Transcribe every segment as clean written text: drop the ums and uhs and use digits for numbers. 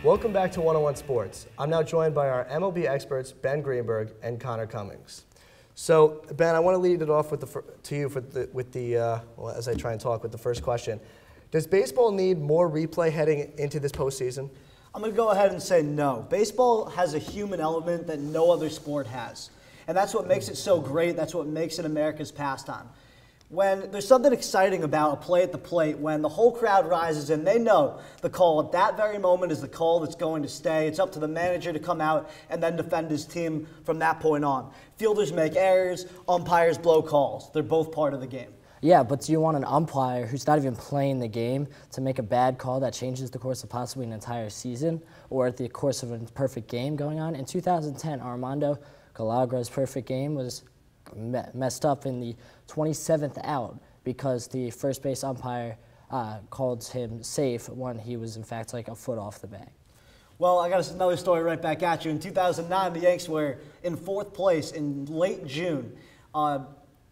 Welcome back to 101 Sports. I'm now joined by our MLB experts, Ben Greenberg and Connor Cummings. So, Ben, I want to lead it off with as I try and talk with the first question. Does baseball need more replay heading into this postseason? I'm going to go ahead and say no. Baseball has a human element that no other sport has. And that's what makes it so great. That's what makes it America's pastime. When there's something exciting about a play at the plate, when the whole crowd rises and they know the call at that very moment is the call that's going to stay, it's up to the manager to come out and then defend his team from that point on. Fielders make errors, umpires blow calls. They're both part of the game. Yeah, but do you want an umpire who's not even playing the game to make a bad call that changes the course of possibly an entire season or the course of a perfect game going on? In 2010, Armando Galagra's perfect game was messed up in the 27th out because the first base umpire called him safe when he was, in fact, like a foot off the bag. Well, I got another story right back at you. In 2009, the Yanks were in 4th place in late June.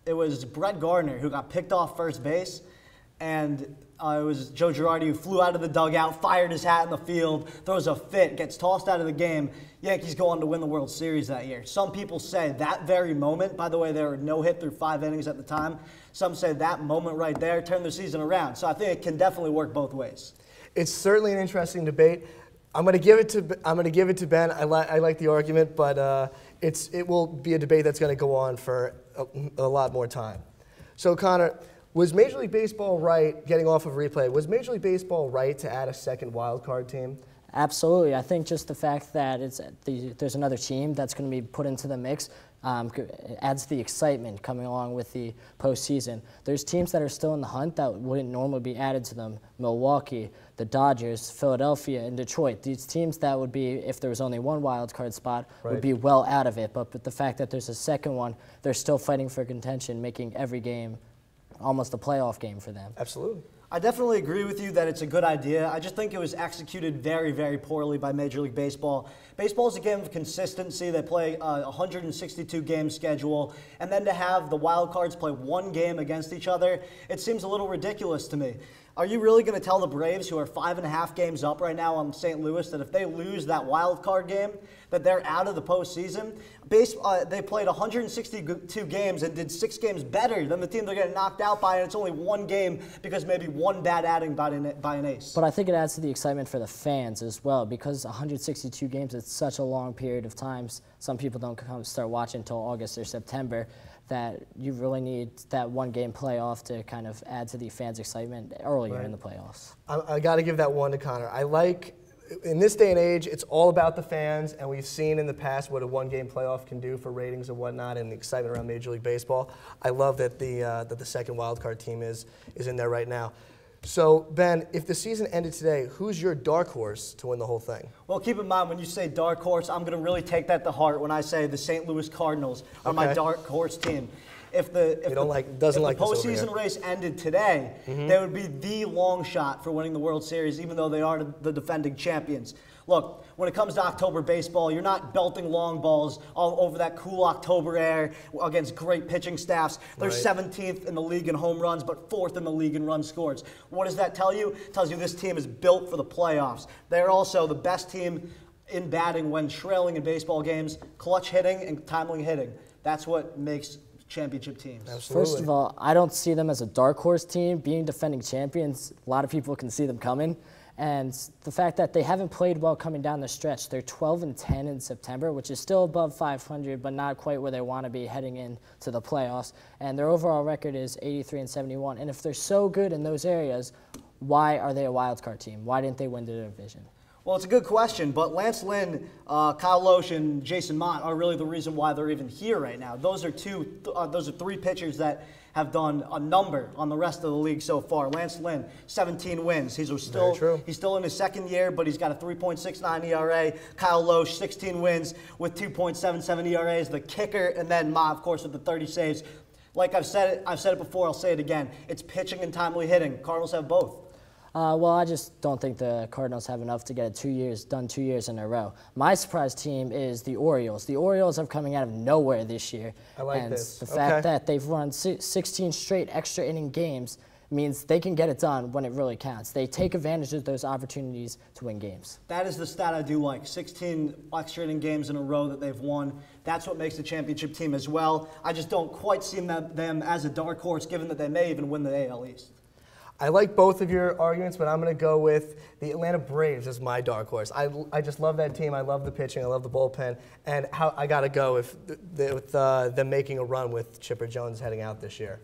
It was Brett Gardner who got picked off first base, and it was Joe Girardi who flew out of the dugout, fired his hat in the field, throws a fit, gets tossed out of the game. Yankees go on to win the World Series that year. Some people say that very moment, by the way, they were no hit through 5 innings at the time. Some say that moment right there turned the season around. So I think it can definitely work both ways. It's certainly an interesting debate. I'm going to give it to Ben. I like the argument, but it will be a debate that's going to go on for a lot more time. So Connor, was Major League Baseball right, getting off of replay, was Major League Baseball right to add a second wild card team? Absolutely. I think just the fact that there's another team that's going to be put into the mix adds the excitement coming along with the postseason. There's teams that are still in the hunt that wouldn't normally be added to them. Milwaukee, the Dodgers, Philadelphia, and Detroit. These teams that would be, if there was only one wild card spot, would be well out of it. But the fact that there's a second one, they're still fighting for contention, making every game almost a playoff game for them. Absolutely. I definitely agree with you that it's a good idea. I just think it was executed very, very poorly by Major League Baseball. Baseball is a game of consistency. They play a 162-game schedule, and then to have the wild cards play one game against each other, it seems a little ridiculous to me. Are you really going to tell the Braves, who are 5.5 games up right now on St. Louis, that if they lose that wild card game, that they're out of the postseason? They played 162 games and did 6 games better than the team they're getting knocked out by, and it's only one game because maybe one bad outing by an ace. But I think it adds to the excitement for the fans as well, because 162 games is such a long period of time. Some people don't start watching until August or September. That you really need that one-game playoff to kind of add to the fans' excitement earlier in the playoffs. I got to give that one to Connor. In this day and age, it's all about the fans, and we've seen in the past what a one-game playoff can do for ratings and whatnot, and the excitement around Major League Baseball. I love that the second wild card team is in there right now. So, Ben, if the season ended today, who's your dark horse to win the whole thing? Well, keep in mind, when you say dark horse, I'm going to really take that to heart when I say the St. Louis Cardinals are my dark horse team. If the postseason race ended today, they would be the long shot for winning the World Series, even though they are the defending champions. Look, when it comes to October baseball, you're not belting long balls all over that cool October air against great pitching staffs. They're 17th in the league in home runs, but 4th in the league in runs scored. What does that tell you? It tells you this team is built for the playoffs. They're also the best team in batting when trailing in baseball games, clutch hitting and timely hitting. That's what makes championship teams. Absolutely. First of all, I don't see them as a dark horse team. Being defending champions, a lot of people can see them coming. And the fact that they haven't played well coming down the stretch, they're 12-10 in September, which is still above 500, but not quite where they want to be heading into the playoffs. And their overall record is 83-71. And if they're so good in those areas, why are they a wild card team? Why didn't they win the division? Well, it's a good question, but Lance Lynn, Kyle Loesch, and Jason Mott are really the reason why they're even here right now. Those are 3 pitchers that have done a number on the rest of the league so far. Lance Lynn, 17 wins. He's still in his second year, but he's got a 3.69 ERA. Kyle Loesch, 16 wins with 2.77 ERAs. The kicker, and then Mott, of course, with the 30 saves. Like I've said it before, I'll say it again. It's pitching and timely hitting. Cardinals have both. Well, I just don't think the Cardinals have enough to get it 2 years in a row. My surprise team is the Orioles. The Orioles are coming out of nowhere this year. I like this. The fact that they've run 16 straight extra inning games means they can get it done when it really counts. They take advantage of those opportunities to win games. That is the stat I do like. 16 extra inning games in a row that they've won. That's what makes the championship team as well. I just don't quite see them as a dark horse, given that they may even win the AL East. I like both of your arguments, but I'm going to go with the Atlanta Braves as my dark horse. I just love that team. I love the pitching. I love the bullpen. And I got to go with them making a run with Chipper Jones heading out this year.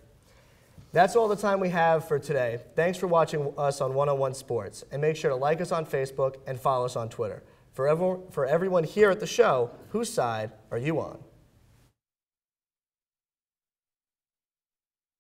That's all the time we have for today. Thanks for watching us on 101 Sports. And make sure to like us on Facebook and follow us on Twitter. For everyone here at the show, whose side are you on?